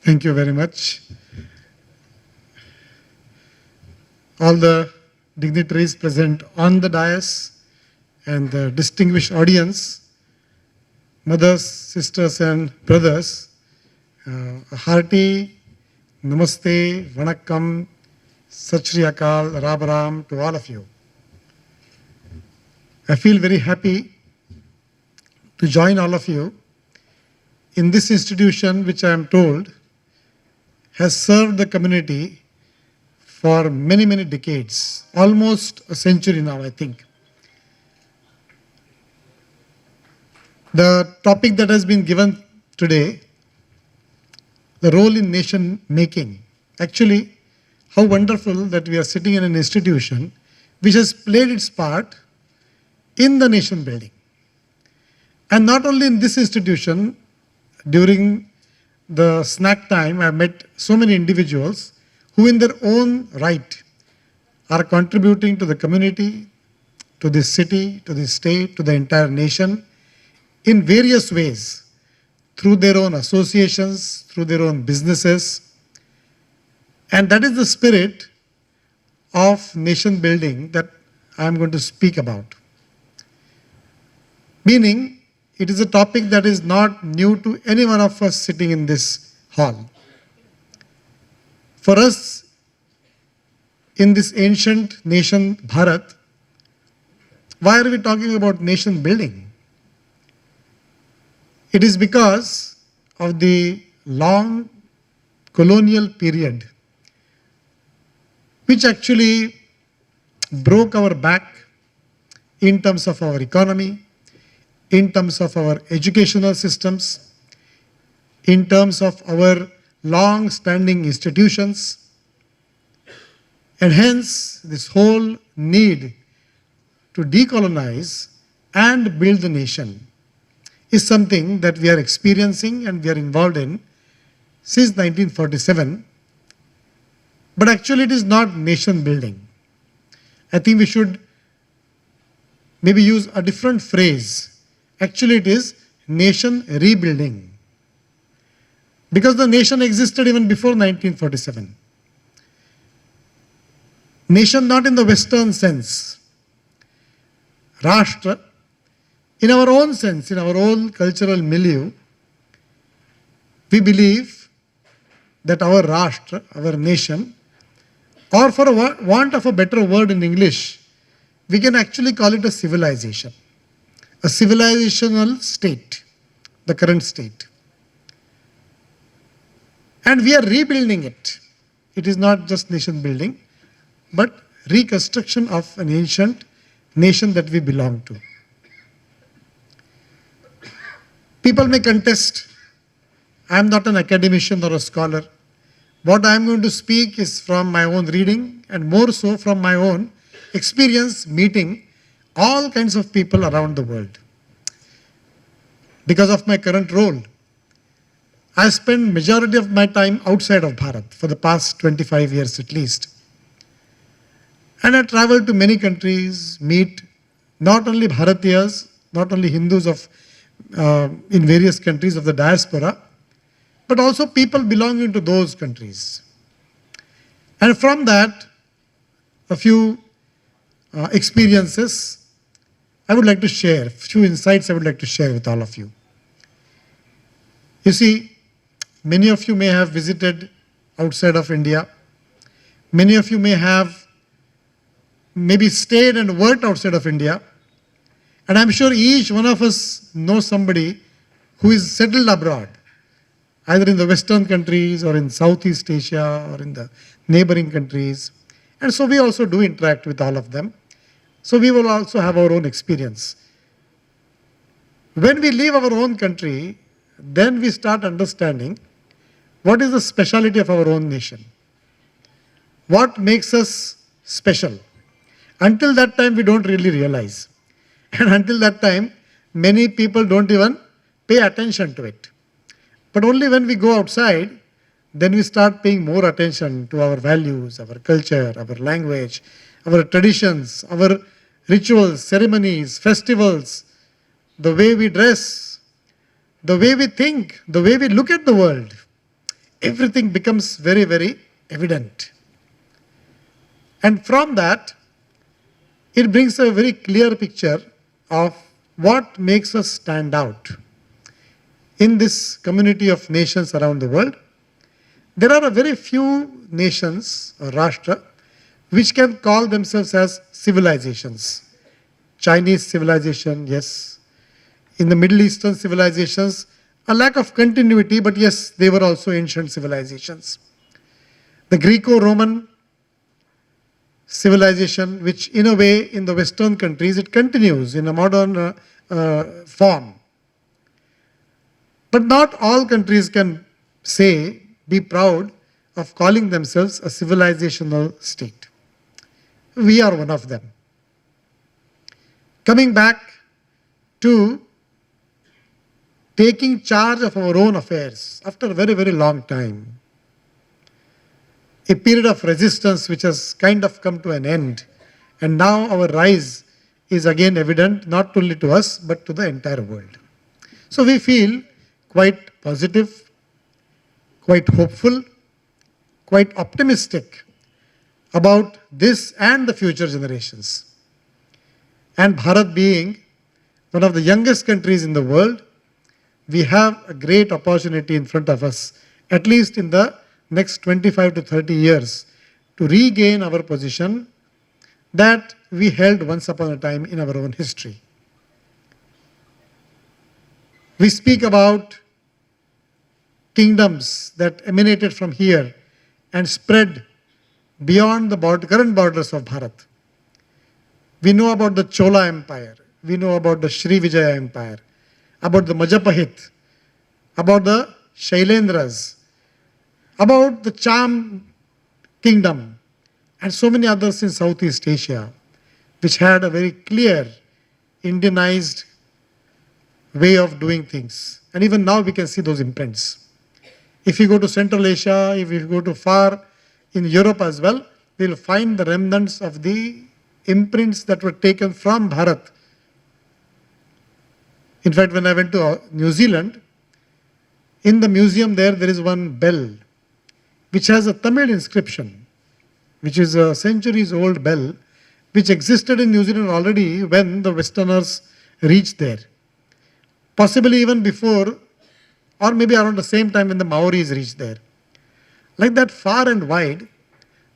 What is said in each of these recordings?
Thank you very much. All the dignitaries present on the dais and the distinguished audience, mothers, sisters and brothers, a hearty namaste, vanakkam, sat shri akal, rabaram to all of you. I feel very happy to join all of you in this institution which I am told has served the community for many, many decades, almost a century now, I think. The topic that has been given today, the role in nation making. Actually, how wonderful that we are sitting in an institution which has played its part in the nation building. And not only in this institution, during the snack time, I met so many individuals who in their own right are contributing to the community, to this city, to this state, to the entire nation in various ways, through their own associations, through their own businesses. And that is the spirit of nation building that I am going to speak about. Meaning, it is a topic that is not new to any one of us sitting in this hall. For us, in this ancient nation, Bharat, why are we talking about nation building? It is because of the long colonial period, which actually broke our back in terms of our economy, in terms of our educational systems, in terms of our long-standing institutions, and hence this whole need to decolonize and build the nation is something that we are experiencing and we are involved in since 1947. But actually it is not nation building. I think we should maybe use a different phrase. Actually it is nation rebuilding. Because the nation existed even before 1947. Nation not in the Western sense. Rashtra, in our own sense, in our own cultural milieu, we believe that our Rashtra, our nation, or for a want of a better word in English, we can actually call it a civilization. A civilizational state, the current state. And we are rebuilding it. It is not just nation building, but reconstruction of an ancient nation that we belong to. People may contest. I am not an academician or a scholar. What I am going to speak is from my own reading and more so from my own experience meeting all kinds of people around the world. Because of my current role, I spend majority of my time outside of Bharat for the past 25 years at least. And I travel to many countries, meet not only Bharatiyas, not only Hindus in various countries of the diaspora, but also people belonging to those countries. And from that, a few experiences I would like to share, a few insights I would like to share with all of you. You see, many of you may have visited outside of India. Many of you may have maybe stayed and worked outside of India. And I'm sure each one of us knows somebody who is settled abroad, either in the Western countries or in Southeast Asia or in the neighboring countries. And so we also do interact with all of them. So we will also have our own experience. When we leave our own country, then we start understanding what is the speciality of our own nation. What makes us special? Until that time, we don't really realize. And until that time, many people don't even pay attention to it. But only when we go outside, then we start paying more attention to our values, our culture, our language, our traditions, our rituals, ceremonies, festivals, the way we dress, the way we think, the way we look at the world. everything becomes very, very evident. And from that, it brings a very clear picture of what makes us stand out. In this community of nations around the world, there are a very few nations, or Rashtra, which can call themselves as civilizations. Chinese civilization, yes. In the Middle Eastern civilizations, a lack of continuity, but yes, they were also ancient civilizations. The Greco-Roman civilization, which in a way in the Western countries, it continues in a modern form. But not all countries can say, be proud of calling themselves a civilizational state. We are one of them. Coming back to taking charge of our own affairs after a very, very long time. A period of resistance which has kind of come to an end. And now our rise is again evident, not only to us, but to the entire world. So we feel quite positive, quite hopeful, quite optimistic about this and the future generations. And Bharat being one of the youngest countries in the world, we have a great opportunity in front of us, at least in the next 25 to 30 years, to regain our position that we held once upon a time in our own history. We speak about kingdoms that emanated from here and spread beyond the current borders of Bharat. We know about the Chola Empire, we know about the Shri Empire, about the Majapahit, about the Shailendras, about the Cham kingdom, and so many others in Southeast Asia, which had a very clear Indianized way of doing things. And even now we can see those imprints. If you go to Central Asia, if you go to far in Europe as well, we'll find the remnants of the imprints that were taken from Bharat. In fact, when I went to New Zealand, in the museum there is one bell which has a Tamil inscription, which is a centuries-old bell, which existed in New Zealand already when the Westerners reached there. Possibly even before, or maybe around the same time when the Maoris reached there. Like that, far and wide,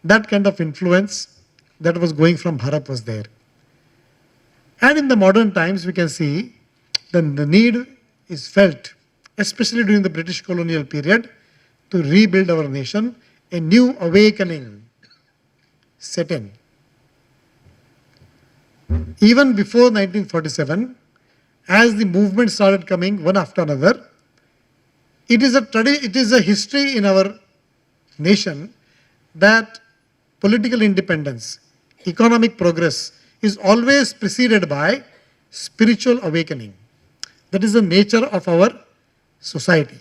that kind of influence that was going from Bharat was there. And in the modern times, we can see that the need is felt, especially during the British colonial period, to rebuild our nation. A new awakening set in. Even before 1947, as the movement started coming one after another, it is a history in our nation that political independence, economic progress is always preceded by spiritual awakening. That is the nature of our society.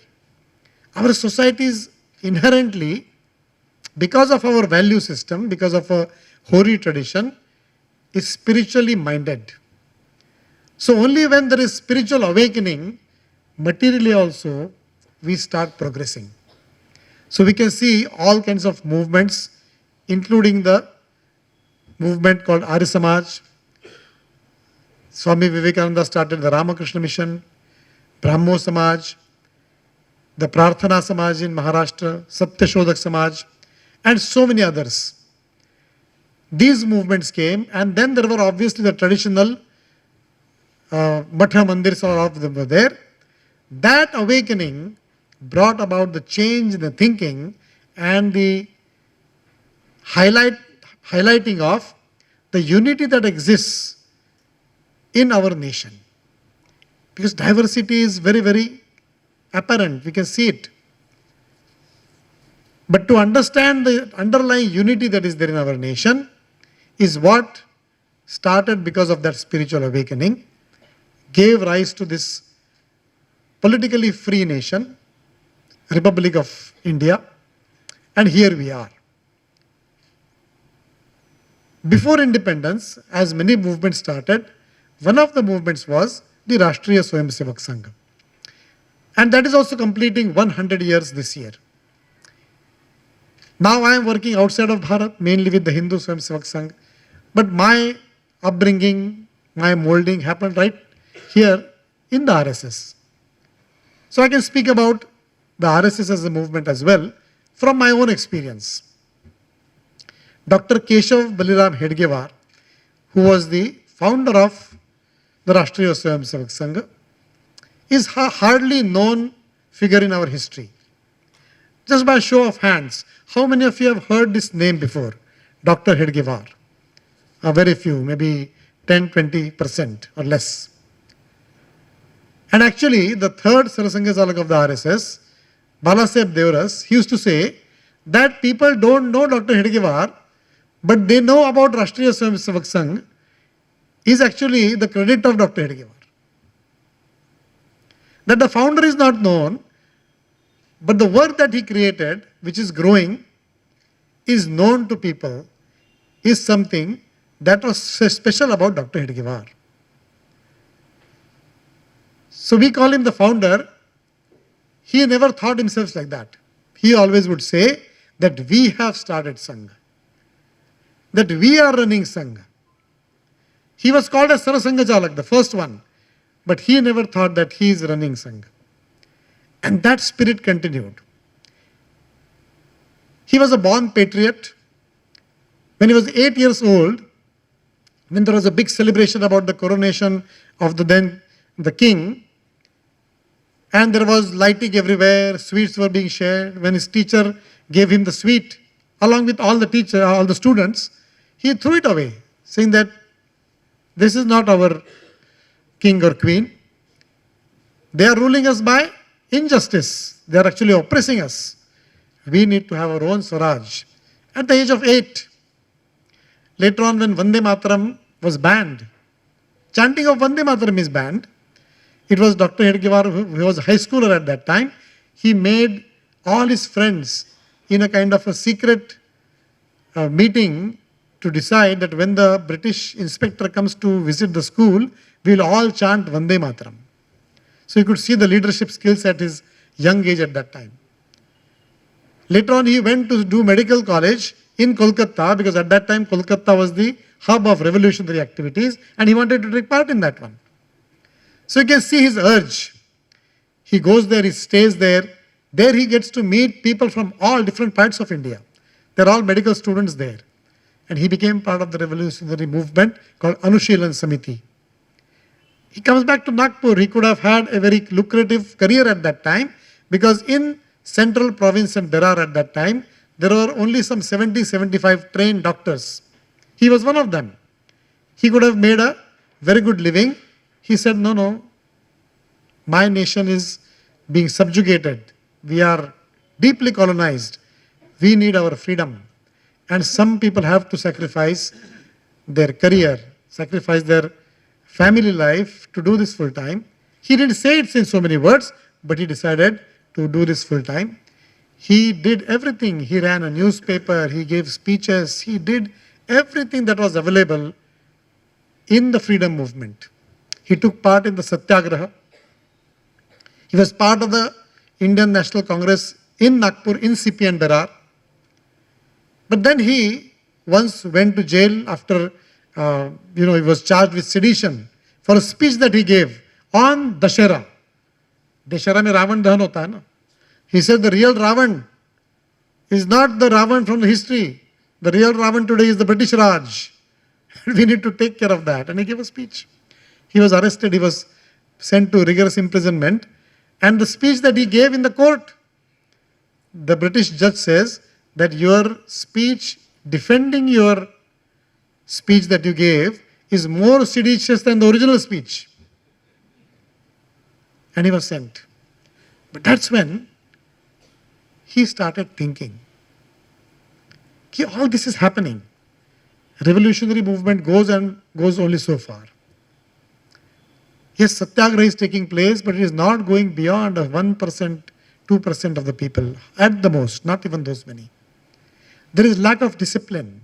Our society is inherently, because of our value system, because of a hoary tradition, is spiritually minded. So only when there is spiritual awakening, materially also, we start progressing. So we can see all kinds of movements, including the movement called Arya Samaj. Swami Vivekananda started the Ramakrishna Mission, Brahmo Samaj, the Prarthana Samaj in Maharashtra, Satyashodak Samaj, and so many others. These movements came, and then there were obviously the traditional Matha Mandirs, all of them were there. That awakening brought about the change in the thinking and the highlighting of the unity that exists in our nation. Because diversity is very, very apparent. We can see it. But to understand the underlying unity that is there in our nation is what started because of that spiritual awakening, gave rise to this politically free nation, Republic of India, and here we are. Before independence, as many movements started, one of the movements was the Swayamsevak Sangh. And that is also completing 100 years this year. Now I am working outside of Bharat, mainly with the Hindu Swayamsevak Sangh. But my upbringing, my molding happened right here in the RSS. So I can speak about the RSS as a movement as well from my own experience. Dr. Keshav Baliram Hedgewar, who was the founder of the Rashtriya Swayamsevak Sangh, is a hardly known figure in our history. Just by show of hands, how many of you have heard this name before? Dr. Hedgewar. Very few, maybe 10-20% or less. And actually, the third Sarasangha Chalak of the RSS, Balasaheb Devras, he used to say that people don't know Dr. Hedgewar, but they know about Rashtriya Swayamsevak Sangh, is actually the credit of Dr. Hedgewar. That the founder is not known, but the work that he created, which is growing, is known to people, is something that was special about Dr. Hedgewar. So we call him the founder. He never thought himself like that. He always would say that we have started Sangh, that we are running Sangh. He was called as Sarasangha Chalak, the first one, but he never thought that he is running Sangh. And that spirit continued. He was a born patriot. When he was 8 years old, when there was a big celebration about the coronation of the king, and there was lighting everywhere, sweets were being shared. When his teacher gave him the sweet, along with all the students, he threw it away, saying that this is not our king or queen. They are ruling us by injustice. They are actually oppressing us. We need to have our own Swaraj. At the age of 8, later on when Vande Mataram was banned, chanting of Vande Mataram is banned, it was Dr. Hedgewar, who was a high schooler at that time. He made all his friends in a kind of a secret meeting to decide that when the British inspector comes to visit the school, we will all chant Vande Mataram. So you could see the leadership skills at his young age at that time. Later on, he went to do medical college in Kolkata, because at that time Kolkata was the hub of revolutionary activities, and he wanted to take part in that one. So you can see his urge. He goes there, he stays there. There he gets to meet people from all different parts of India. They're all medical students there. And he became part of the revolutionary movement called Anushilan Samiti. He comes back to Nagpur. He could have had a very lucrative career at that time, because in central province and Berar at that time, there were only some 70-75 trained doctors. He was one of them. He could have made a very good living. He said, no, my nation is being subjugated. We are deeply colonized. We need our freedom. And some people have to sacrifice their career, sacrifice their family life to do this full time. He didn't say it in so many words, but he decided to do this full time. He did everything. He ran a newspaper, he gave speeches, he did everything that was available in the freedom movement. He took part in the Satyagraha. He was part of the Indian National Congress in Nagpur, in CP and Berar. But then he once went to jail after, he was charged with sedition for a speech that he gave on Dashera. Dashera mein Ravan Dahan hota hai na. He said the real Ravan is not the Ravan from the history. The real Ravan today is the British Raj. We need to take care of that. And he gave a speech. He was arrested. He was sent to rigorous imprisonment. And the speech that he gave in the court, the British judge says that your speech, defending your speech that you gave, is more seditious than the original speech. And he was sent. But that's when he started thinking, all this is happening. Revolutionary movement goes only so far. Yes, Satyagraha is taking place, but it is not going beyond 1%, 2% of the people, at the most, not even those many. There is lack of discipline.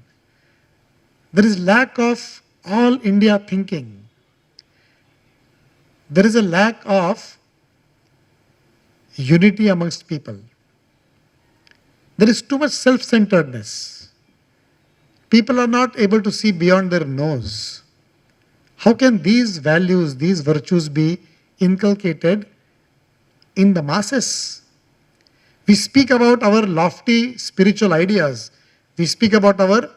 There is lack of all India thinking. There is a lack of unity amongst people. There is too much self-centeredness. People are not able to see beyond their nose. How can these values, these virtues be inculcated in the masses? We speak about our lofty spiritual ideas. We speak about our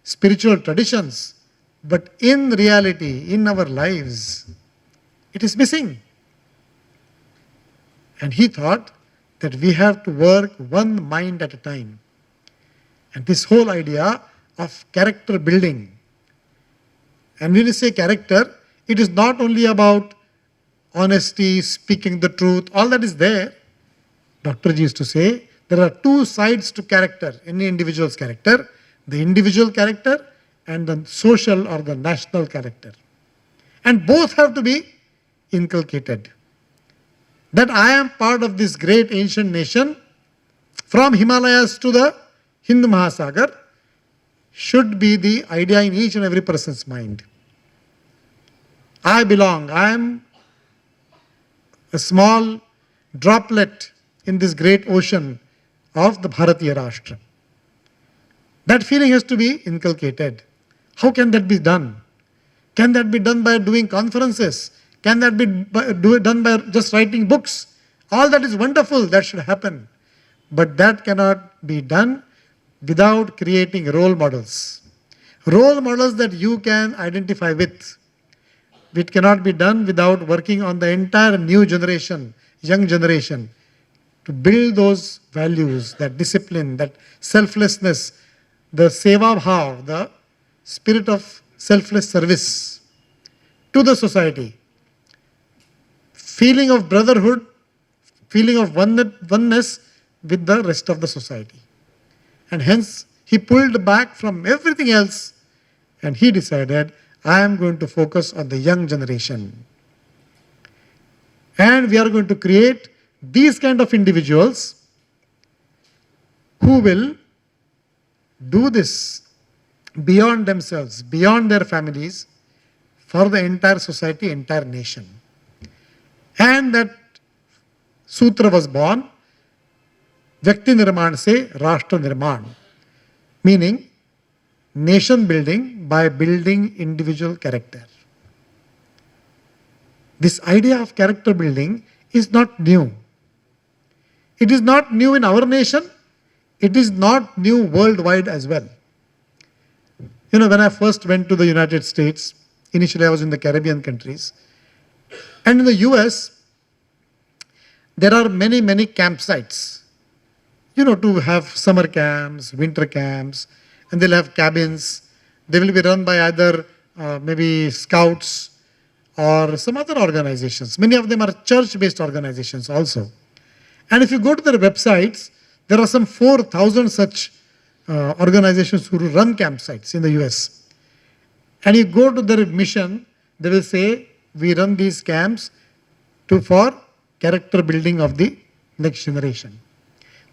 spiritual traditions. But in reality, in our lives, it is missing. And he thought that we have to work one mind at a time. And this whole idea of character building. And when you say character, it is not only about honesty, speaking the truth, all that is there. Dr. Ji used to say, there are two sides to character, any individual's character, the individual character and the social or the national character. And both have to be inculcated. That I am part of this great ancient nation, from Himalayas to the Hind Mahasagar, should be the idea in each and every person's mind. I belong, I am a small droplet in this great ocean of the Bharatiya Rashtra. That feeling has to be inculcated. How can that be done? Can that be done by doing conferences? Can that be done by just writing books? All that is wonderful, that should happen. But that cannot be done without creating role models. Role models that you can identify with. It cannot be done without working on the entire new generation, young generation, to build those values, that discipline, that selflessness, the seva bhav, the spirit of selfless service to the society. Feeling of brotherhood, feeling of oneness with the rest of the society. And hence, he pulled back from everything else and he decided, I am going to focus on the young generation. And we are going to create these kind of individuals who will do this beyond themselves, beyond their families, for the entire society, entire nation. And that sutra was born, Vyakti Nirman se Rashtra Nirman, meaning nation building by building individual character. This idea of character building is not new. It is not new in our nation. It is not new worldwide as well. You know, when I first went to the United States, initially I was in the Caribbean countries, and in the US, there are many, many campsites, you know, to have summer camps, winter camps, and they'll have cabins. They will be run by either maybe scouts or some other organizations. Many of them are church-based organizations also. And if you go to their websites, there are some 4,000 such organizations who run campsites in the US. And you go to their mission, they will say, we run these camps for character building of the next generation.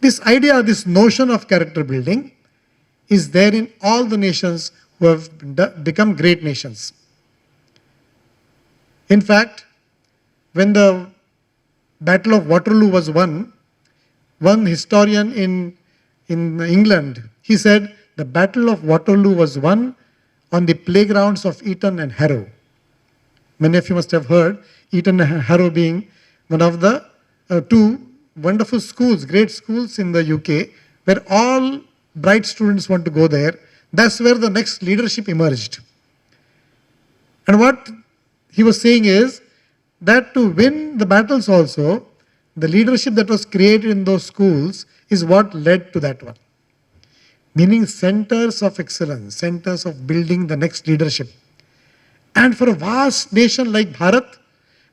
This idea, this notion of character building is there in all the nations who have become great nations. In fact, when the Battle of Waterloo was won, one historian in England, he said the Battle of Waterloo was won on the playgrounds of Eton and Harrow. Many of you must have heard Eton and Harrow being one of the two wonderful schools, great schools in the UK, where all bright students want to go there. That's where the next leadership emerged. And what he was saying is that to win the battles also, the leadership that was created in those schools is what led to that one. Meaning centers of excellence, centers of building the next leadership. And for a vast nation like Bharat,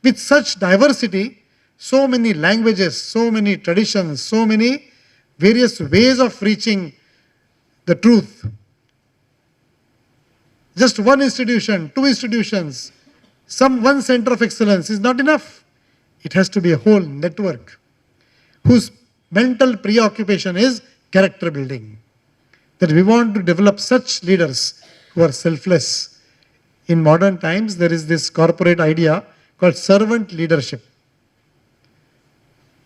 with such diversity, so many languages, so many traditions, so many various ways of reaching the truth. Just one institution, two institutions, one center of excellence is not enough. It has to be a whole network whose mental preoccupation is character building. That we want to develop such leaders who are selfless. In modern times, there is this corporate idea called servant leadership.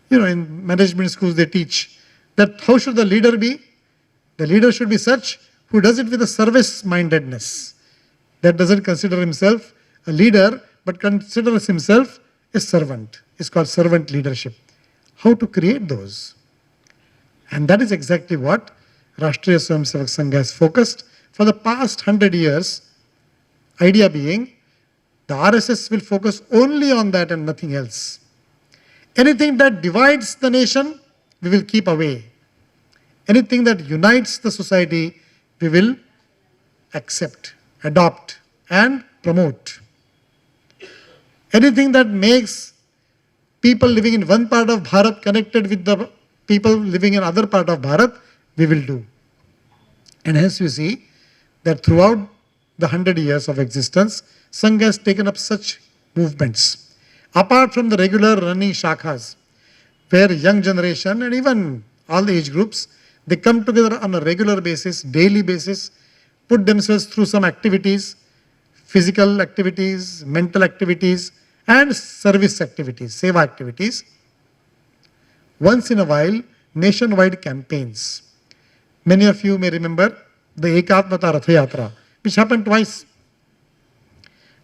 You know, in management schools, they teach that how should the leader be? The leader should be such who does it with a service-mindedness, that doesn't consider himself a leader, but considers himself a servant. It's called servant leadership. How to create those? And that is exactly what Rashtriya Swayamsevak Sangh has focused for the past 100 years. Idea being, the RSS will focus only on that and nothing else. Anything that divides the nation, we will keep away. Anything that unites the society, we will accept, adopt, and promote. Anything that makes people living in one part of Bharat connected with the people living in other part of Bharat, we will do. And hence you see that throughout the 100 years of existence, Sangh has taken up such movements. Apart from the regular running shakhas, where young generation and even all the age groups, they come together on a regular basis, daily basis, put themselves through some activities, physical activities, mental activities, and service activities, seva activities. Once in a while, nationwide campaigns. Many of you may remember the Ekatmata Ratha Yatra, which happened twice.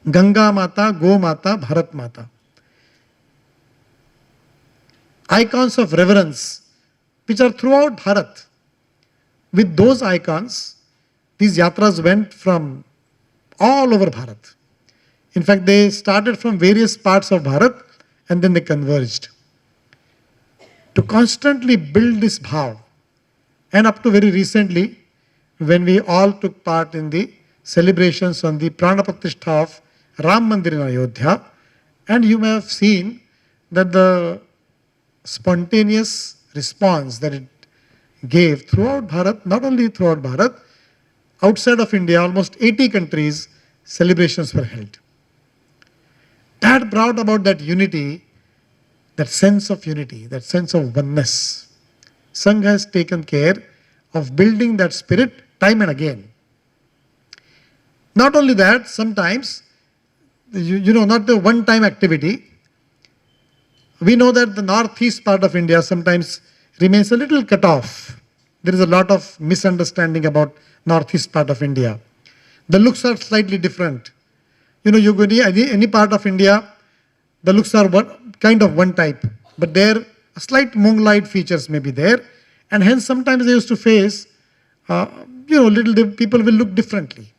Ganga Mata, Go Mata, Bharat Mata. Icons of reverence, which are throughout Bharat. With those icons, these yatras went from all over Bharat. In fact, they started from various parts of Bharat and then they converged. To constantly build this bhav, and up to very recently, when we all took part in the celebrations on the Pranapratishtha of Ram Mandir in Ayodhya, and you may have seen that the spontaneous response that it gave throughout Bharat, not only throughout Bharat, outside of India, almost 80 countries, celebrations were held. That brought about that unity, that sense of unity, that sense of oneness. Sangh has taken care of building that spirit time and again. Not only that, sometimes, not the one-time activity. We know that the northeast part of India sometimes remains a little cut off. There is a lot of misunderstanding about northeast part of India. The looks are slightly different. You go to any part of India, the looks are kind of one type, but there a slight Mongolite features may be there, and hence sometimes they used to face, people will look differently.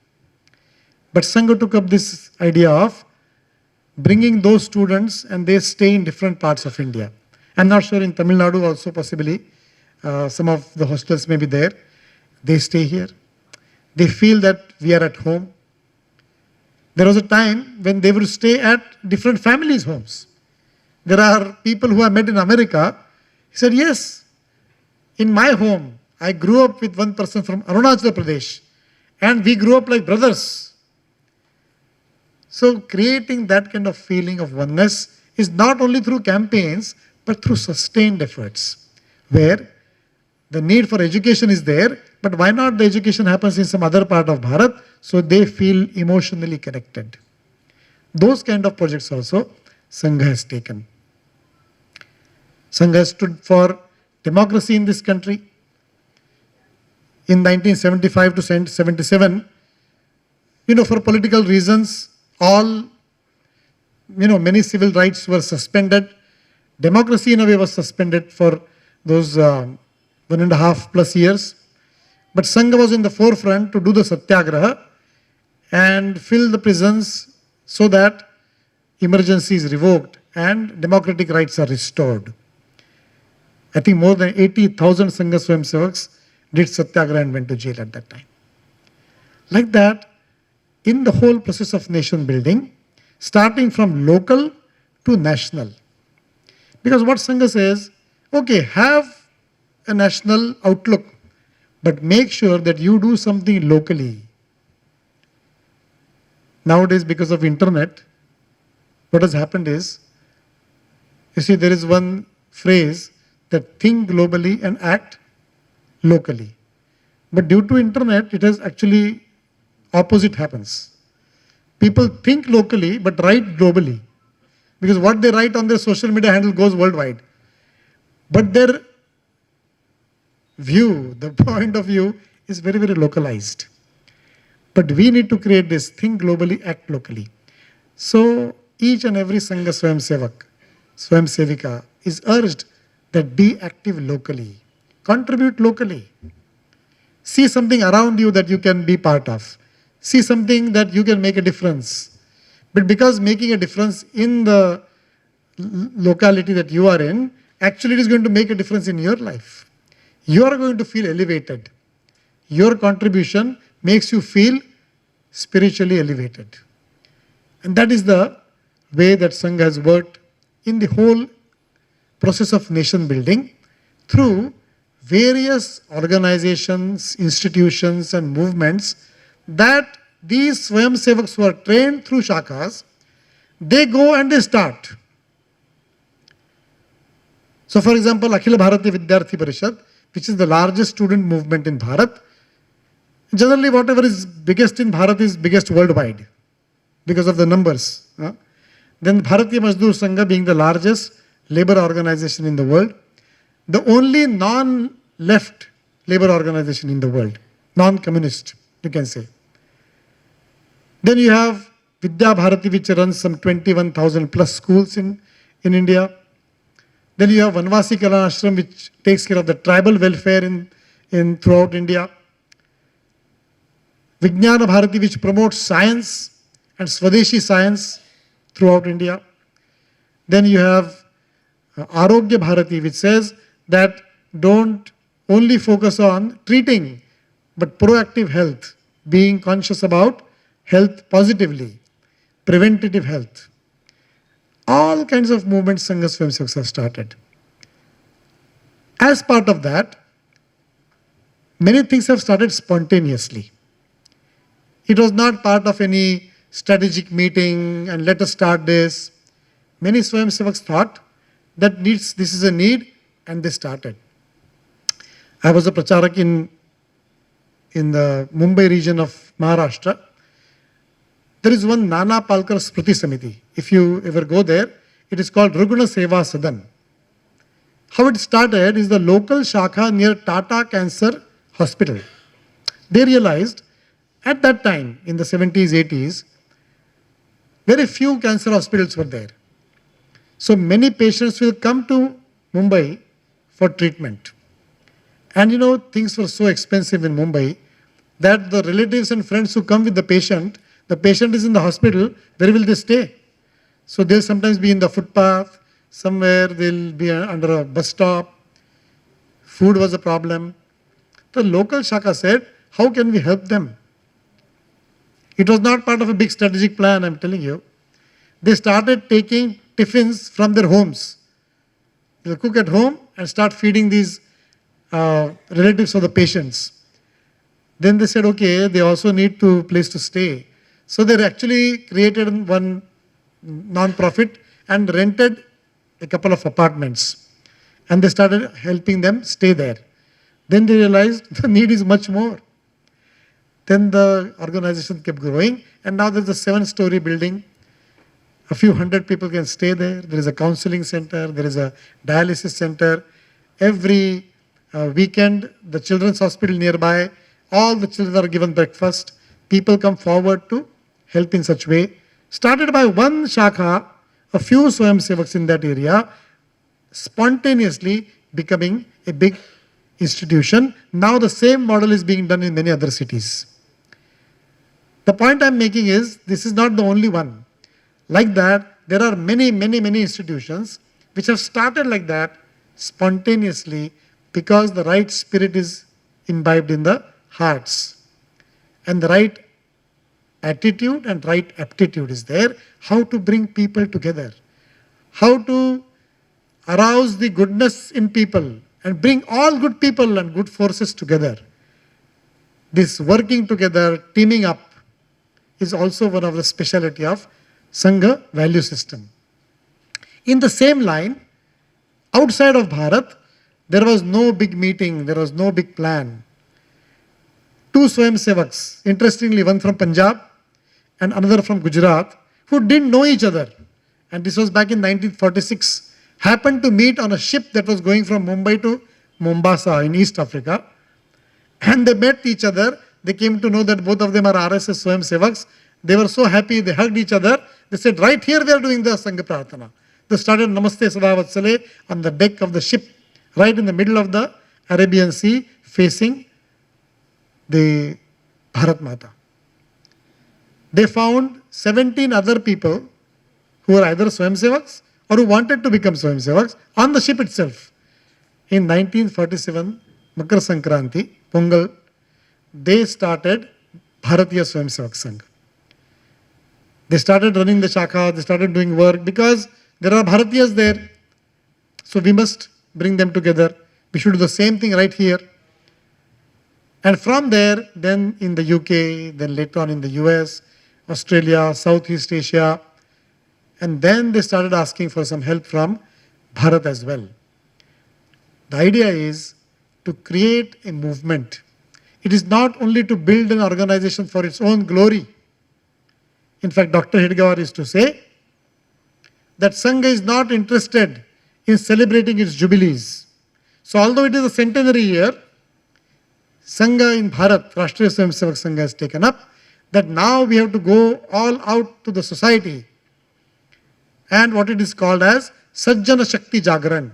But Sangh took up this idea of bringing those students and they stay in different parts of India. I'm not sure in Tamil Nadu also possibly, some of the hostels may be there. They stay here. They feel that we are at home. There was a time when they would stay at different families' homes. There are people who I met in America. He said, yes, in my home, I grew up with one person from Arunachal Pradesh, and we grew up like brothers. So creating that kind of feeling of oneness is not only through campaigns, but through sustained efforts, where the need for education is there, but why not the education happens in some other part of Bharat, so they feel emotionally connected. Those kind of projects also Sangh has taken. Sangh has stood for democracy in this country. In 1975 to 77, for political reasons, many civil rights were suspended. Democracy in a way was suspended for those 1.5 plus years. But Sangh was in the forefront to do the satyagraha and fill the prisons so that emergency is revoked and democratic rights are restored. I think more than 80,000 Sangha Swayamsevaks did satyagraha and went to jail at that time. Like that, in the whole process of nation building, starting from local to national. Because what Sangha says, okay, have a national outlook, but make sure that you do something locally. Nowadays, because of internet, what has happened is, you see, there is one phrase that think globally and act locally. But due to internet, it has actually opposite happens. People think locally but write globally, because what they write on their social media handle goes worldwide. But their view, the point of view is very, very localized. But we need to create this think globally, act locally. So each and every Sangha Swayamsevika is urged that be active locally, contribute locally. See something around you that you can be part of. See something that you can make a difference. But because making a difference in the locality that you are in, actually it is going to make a difference in your life. You are going to feel elevated. Your contribution makes you feel spiritually elevated. And that is the way that Sangha has worked in the whole process of nation building through various organizations, institutions and movements that these Swayamsevaks who are trained through shakhas, they go and they start. So for example, Akhila Bharatiya Vidyarthi Parishad, which is the largest student movement in Bharat, generally whatever is biggest in Bharat is biggest worldwide because of the numbers. Then Bharatiya Mazdoor Sangha being the largest labor organization in the world, the only non-left labor organization in the world, non-communist, you can say. Then you have Vidya Bharati, which runs some 21,000 plus schools in India. Then you have Vanvasi Kalan Ashram, which takes care of the tribal welfare in throughout India. Vijnana Bharati, which promotes science and Swadeshi science throughout India. Then you have Arogya Bharati, which says that don't only focus on treating, but proactive health, being conscious about health positively, preventative health. All kinds of movements Sangha Swayamsevaks have started. As part of that, many things have started spontaneously. It was not part of any strategic meeting and let us start this. Many Swayamsevaks thought that this is a need and they started. I was a pracharak in the Mumbai region of Maharashtra. There is one Nana Palkar Smriti Samiti. If you ever go there, it is called Rugna Seva Sadan. How it started is the local shakha near Tata Cancer Hospital. They realized at that time, in the 70s, 80s, very few cancer hospitals were there. So many patients will come to Mumbai for treatment. And you know, things were so expensive in Mumbai that the relatives and friends who come with the patient is in the hospital, where will they stay? So they'll sometimes be in the footpath, somewhere they'll be under a bus stop. Food was a problem. The local shaka said, how can we help them? It was not part of a big strategic plan, I'm telling you. They started taking tiffins from their homes. They'll cook at home and start feeding these relatives of the patients. Then they said, okay, they also need a place to stay. So they actually created one non-profit and rented a couple of apartments. And they started helping them stay there. Then they realized the need is much more. Then the organization kept growing, and now there's a 7-story building. A few hundred people can stay there. There is a counseling center, there is a dialysis center. Every weekend, the children's hospital nearby, all the children are given breakfast. People come forward to help in such way. Started by one shakha, a few Swayamsevaks in that area, spontaneously becoming a big institution. Now the same model is being done in many other cities. The point I'm making is, this is not the only one. Like that, there are many institutions which have started like that spontaneously because the right spirit is imbibed in the hearts. And the right attitude and right aptitude is there. How to bring people together. How to arouse the goodness in people and bring all good people and good forces together. This working together, teaming up, is also one of the speciality of Sangha value system. In the same line, outside of Bharat, there was no big meeting, there was no big plan. 2 Swayamsevaks, interestingly, one from Punjab and another from Gujarat, who didn't know each other. And this was back in 1946, happened to meet on a ship that was going from Mumbai to Mombasa in East Africa. And they met each other. They came to know that both of them are RSS Swayamsevaks. They were so happy, they hugged each other. They said, right here we are doing the Sangh Prarthana. They started Namaste Sadavatsale on the deck of the ship, right in the middle of the Arabian Sea, facing the Bharat Mata. They found 17 other people who were either Swayamsevaks or who wanted to become Swayamsevaks on the ship itself. In 1947, Makar Sankranti, Pongal, they started Bharatiya Swayamsevak Sangh. They started running the Shakha, they started doing work because there are Bharatiyas there. So we must bring them together. We should do the same thing right here. And from there, then in the UK, then later on in the US, Australia, Southeast Asia, and then they started asking for some help from Bharat as well. The idea is to create a movement. It is not only to build an organization for its own glory. In fact, Dr. Hedgewar used to say that Sangha is not interested in celebrating its jubilees. So although it is a centenary year, Sangha in Bharat, Rashtriya Swayamsevak Sangha has taken up that now we have to go all out to the society and what it is called as Sajjana Shakti Jagran.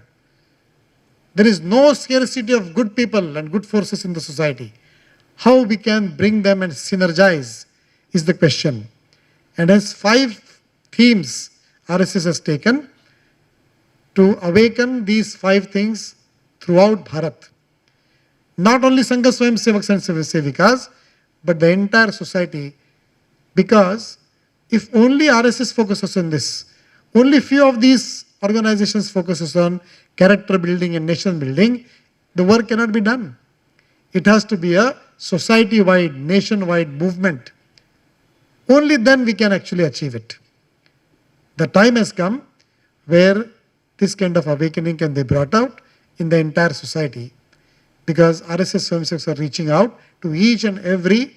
There is no scarcity of good people and good forces in the society. How we can bring them and synergize is the question. And as 5 themes RSS has taken to awaken these 5 things throughout Bharat. Not only Sangha Swayamsevaks and Sevikas, but the entire society, because if only RSS focuses on this, only few of these organizations focuses on character building and nation building, the work cannot be done. It has to be a society-wide, nation-wide movement. Only then we can actually achieve it. The time has come where this kind of awakening can be brought out in the entire society, because RSS Swayamsevaks are reaching out to each and every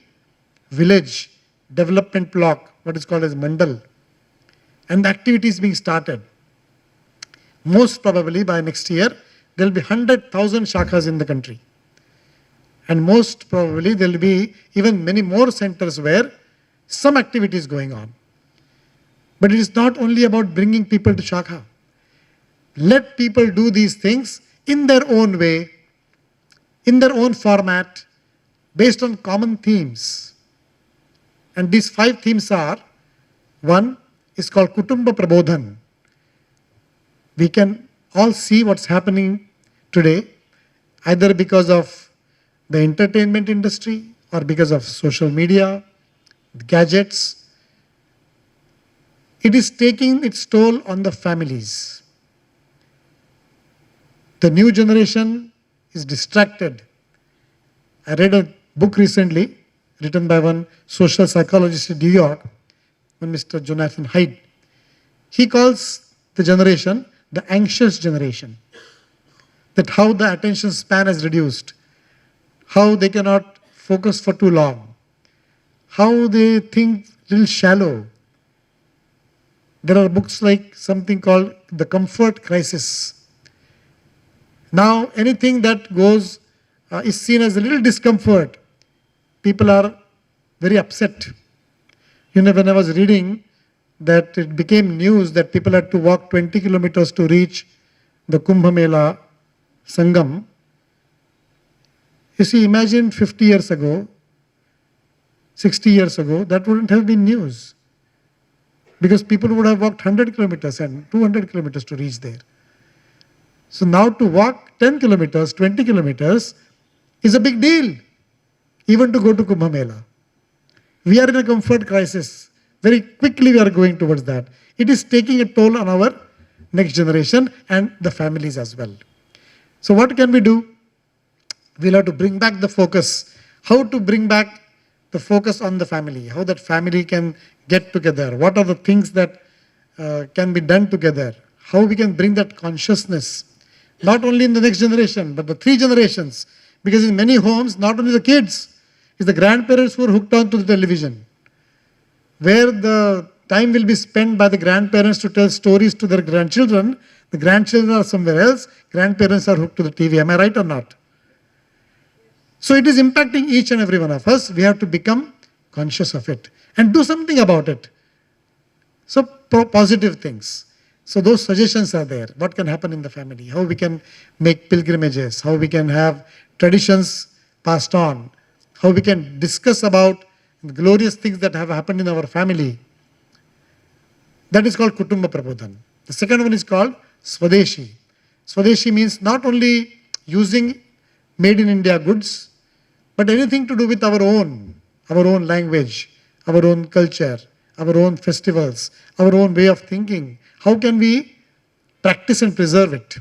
village, development block, what is called as Mandal, and the activity is being started. Most probably by next year, there will be 100,000 shakhas in the country. And most probably there will be even many more centers where some activity is going on. But it is not only about bringing people to shakha. Let people do these things in their own way, in their own format, based on common themes. And these 5 themes are, one is called Kutumba Prabodhan. We can all see what's happening today, either because of the entertainment industry or because of social media, gadgets. It is taking its toll on the families. The new generation is distracted. I read a book recently written by one social psychologist in New York, one Mr. Jonathan Haidt. He calls the generation the anxious generation. That how the attention span has reduced, how they cannot focus for too long, how they think a little shallow. There are books like something called The Comfort Crisis. Now anything that goes is seen as a little discomfort. People are very upset. You know, when I was reading that it became news that people had to walk 20 kilometers to reach the Kumbh Mela Sangam. You see, imagine 50 years ago, 60 years ago, that wouldn't have been news. Because people would have walked 100 kilometers and 200 kilometers to reach there. So now to walk 10 kilometers, 20 kilometers is a big deal, even to go to Kumbh Mela. We are in a comfort crisis. Very quickly we are going towards that. It is taking a toll on our next generation and the families as well. So what can we do? We'll have to bring back the focus. How to bring back the focus on the family? How that family can get together? What are the things that can be done together? How we can bring that consciousness, not only in the next generation, but the 3 generations. Because in many homes, not only the kids, it's the grandparents who are hooked on to the television, where the time will be spent by the grandparents to tell stories to their grandchildren. The grandchildren are somewhere else. Grandparents are hooked to the TV. Am I right or not? So it is impacting each and every one of us. We have to become conscious of it and do something about it. So positive things. So those suggestions are there. What can happen in the family? How we can make pilgrimages? How we can have traditions passed on? How we can discuss about the glorious things that have happened in our family? That is called Kutumba Prabodhan. The second one is called Swadeshi. Swadeshi means not only using made in India goods, but anything to do with our own language, our own culture, our own festivals, our own way of thinking. How can we practice and preserve it?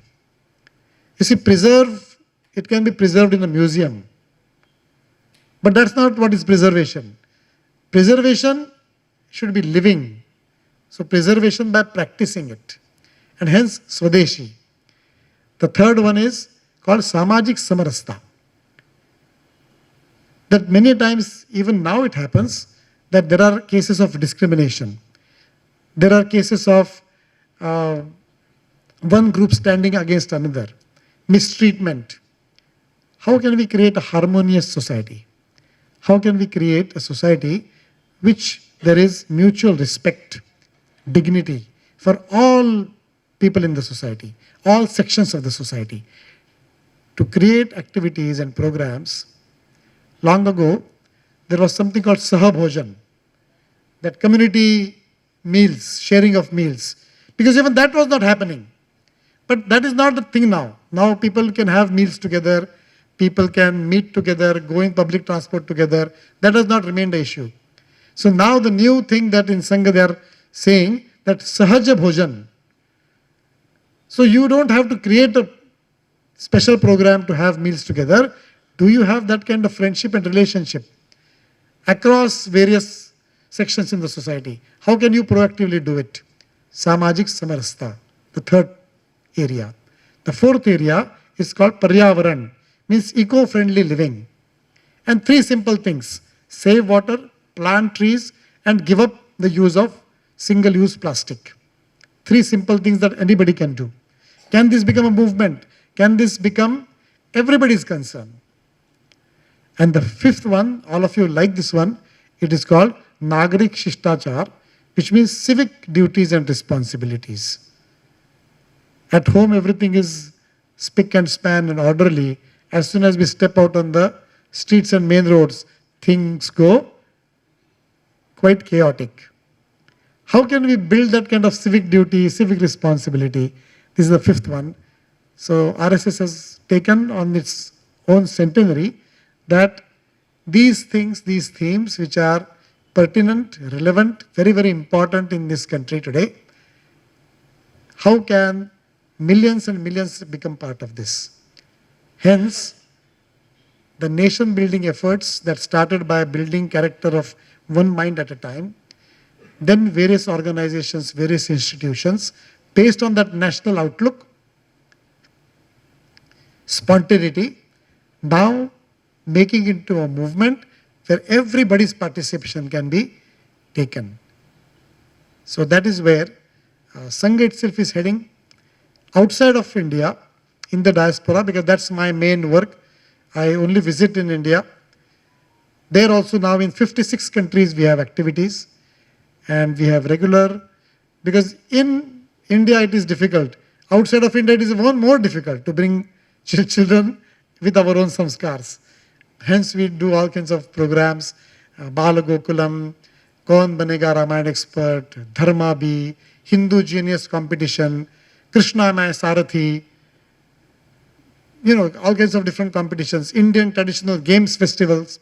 You see, it can be preserved in a museum. But that's not what is preservation. Preservation should be living. So preservation by practicing it. And hence Swadeshi. The third one is called Samajik Samarastha. That many times, even now it happens, that there are cases of discrimination. There are cases of one group standing against another, mistreatment. How can we create a harmonious society? How can we create a society which there is mutual respect, dignity for all people in the society, all sections of the society? To create activities and programs, long ago, there was something called Sahabhojan, that community meals, sharing of meals, because even that was not happening. But that is not the thing now. Now people can have meals together, people can meet together, go in public transport together. That has not remained the issue. So now the new thing that in Sangh they are saying that Sahaja Bhojan. So you don't have to create a special program to have meals together. Do you have that kind of friendship and relationship across various sections in the society? How can you proactively do it? Samajik Samarastha, the third area. The fourth area is called Paryavaran, means eco-friendly living. And three simple things: save water, plant trees, and give up the use of single-use plastic. Three simple things that anybody can do. Can this become a movement? Can this become everybody's concern? And the fifth one, all of you like this one, it is called Nagarik Shishtachar, which means civic duties and responsibilities. At home, everything is spick and span and orderly. As soon as we step out on the streets and main roads, things go quite chaotic. How can we build that kind of civic duty, civic responsibility? This is the fifth one. So RSS has taken on its own centenary that these things, these themes which are pertinent, relevant, very, very important in this country today, how can millions and millions become part of this? Hence, the nation building efforts that started by building character of one mind at a time, then various organizations, various institutions, based on that national outlook, spontaneity, now making into a movement where everybody's participation can be taken. So that is where Sangh itself is heading. Outside of India, in the diaspora, because that's my main work, I only visit in India. There also now in 56 countries we have activities and we have regular, because in India it is difficult. Outside of India it is even more difficult to bring children with our own samskars. Hence we do all kinds of programs, Bala Gokulam, Kaun Banega Ramayana Expert, Dharma Bhi, Hindu Genius Competition, Krishna Maya Sarathi, all kinds of different competitions, Indian traditional games festivals,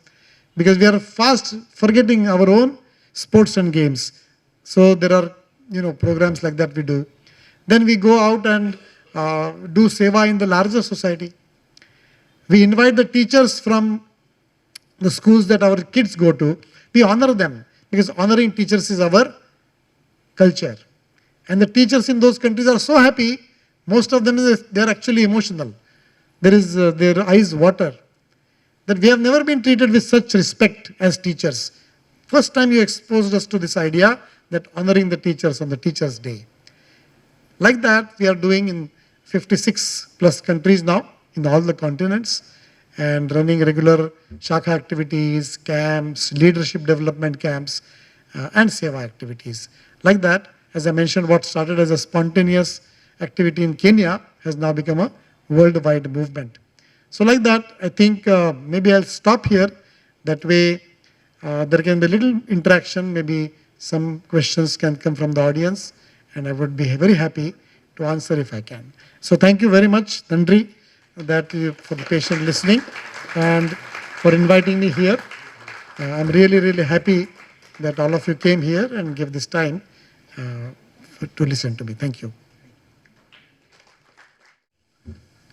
because we are fast forgetting our own sports and games. So there are, programs like that we do. Then we go out and do seva in the larger society. We invite the teachers from the schools that our kids go to. We honor them because honoring teachers is our culture. And the teachers in those countries are so happy, most of them, they are actually emotional. Their eyes water. That we have never been treated with such respect as teachers. First time you exposed us to this idea that honoring the teachers on the Teachers' Day. Like that, we are doing in 56 plus countries now, in all the continents, and running regular Shakha activities, camps, leadership development camps, and Seva activities. Like that, as I mentioned, what started as a spontaneous activity in Kenya has now become a worldwide movement. So like that, I think maybe I'll stop here. That way, there can be a little interaction, maybe some questions can come from the audience, and I would be very happy to answer if I can. So thank you very much, Nandri, for the patient listening and for inviting me here. I'm really, really happy that all of you came here and gave this time to listen to me. Thank you.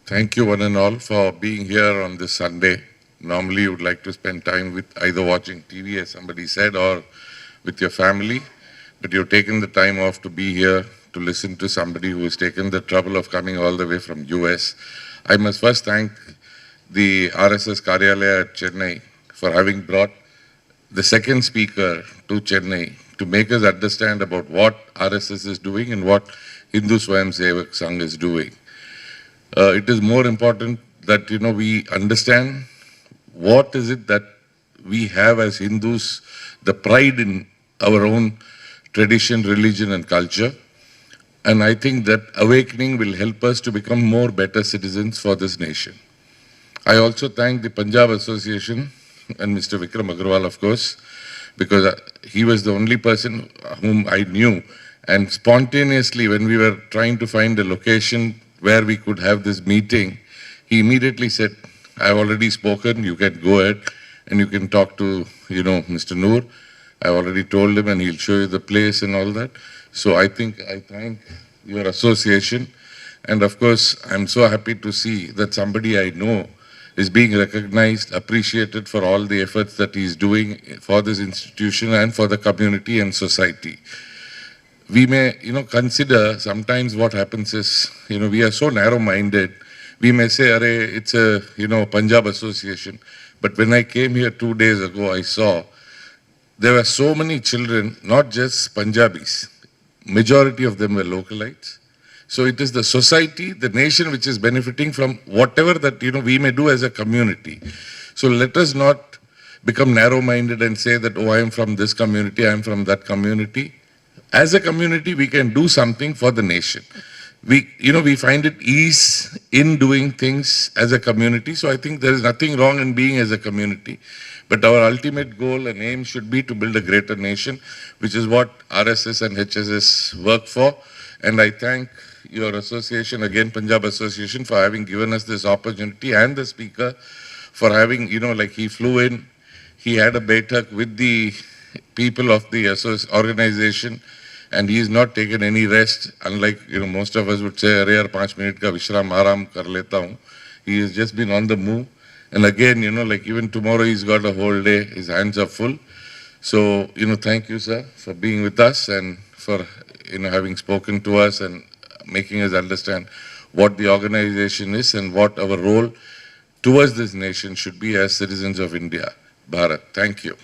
Thank you one and all for being here on this Sunday. Normally you would like to spend time with either watching TV, as somebody said, or with your family, but you've taken the time off to be here to listen to somebody who has taken the trouble of coming all the way from US. I must first thank the RSS Karyalaya at Chennai for having brought the second speaker to Chennai to make us understand about what RSS is doing and what Hindu Swayamsevak Sangh is doing. It is more important that we understand what is it that we have as Hindus, the pride in our own tradition, religion and culture. And I think that awakening will help us to become more better citizens for this nation. I also thank the Punjab Association and Mr. Vikram Agarwal, of course, because he was the only person whom I knew. And spontaneously, when we were trying to find a location where we could have this meeting, he immediately said, I've already spoken, you can go ahead and you can talk to, Mr. Noor. I've already told him and he'll show you the place and all that. So I think I thank your association. And of course, I'm so happy to see that somebody I know is being recognized, appreciated for all the efforts that he's doing for this institution and for the community and society. We may, consider sometimes what happens is, we are so narrow-minded. We may say, Arey, it's a, Punjab Association. But when I came here 2 days ago, I saw there were so many children, not just Punjabis. Majority of them were localites. So it is the society, the nation which is benefiting from whatever that, we may do as a community. So let us not become narrow-minded and say that, oh, I am from this community, I am from that community. As a community, we can do something for the nation. We find it ease in doing things as a community. So I think there is nothing wrong in being as a community. But our ultimate goal and aim should be to build a greater nation, which is what RSS and HSS work for. And I thank your association, again, Punjab Association, for having given us this opportunity, and the speaker for having, he flew in, he had a baitak with the people of the organization, and he has not taken any rest, unlike, most of us would say, Arey, 5 minute ka vishram aaram kar leta hu. He has just been on the move. And again, even tomorrow he's got a whole day, his hands are full. So, thank you, sir, for being with us and for, having spoken to us and making us understand what the organization is and what our role towards this nation should be as citizens of India. Bharat, thank you.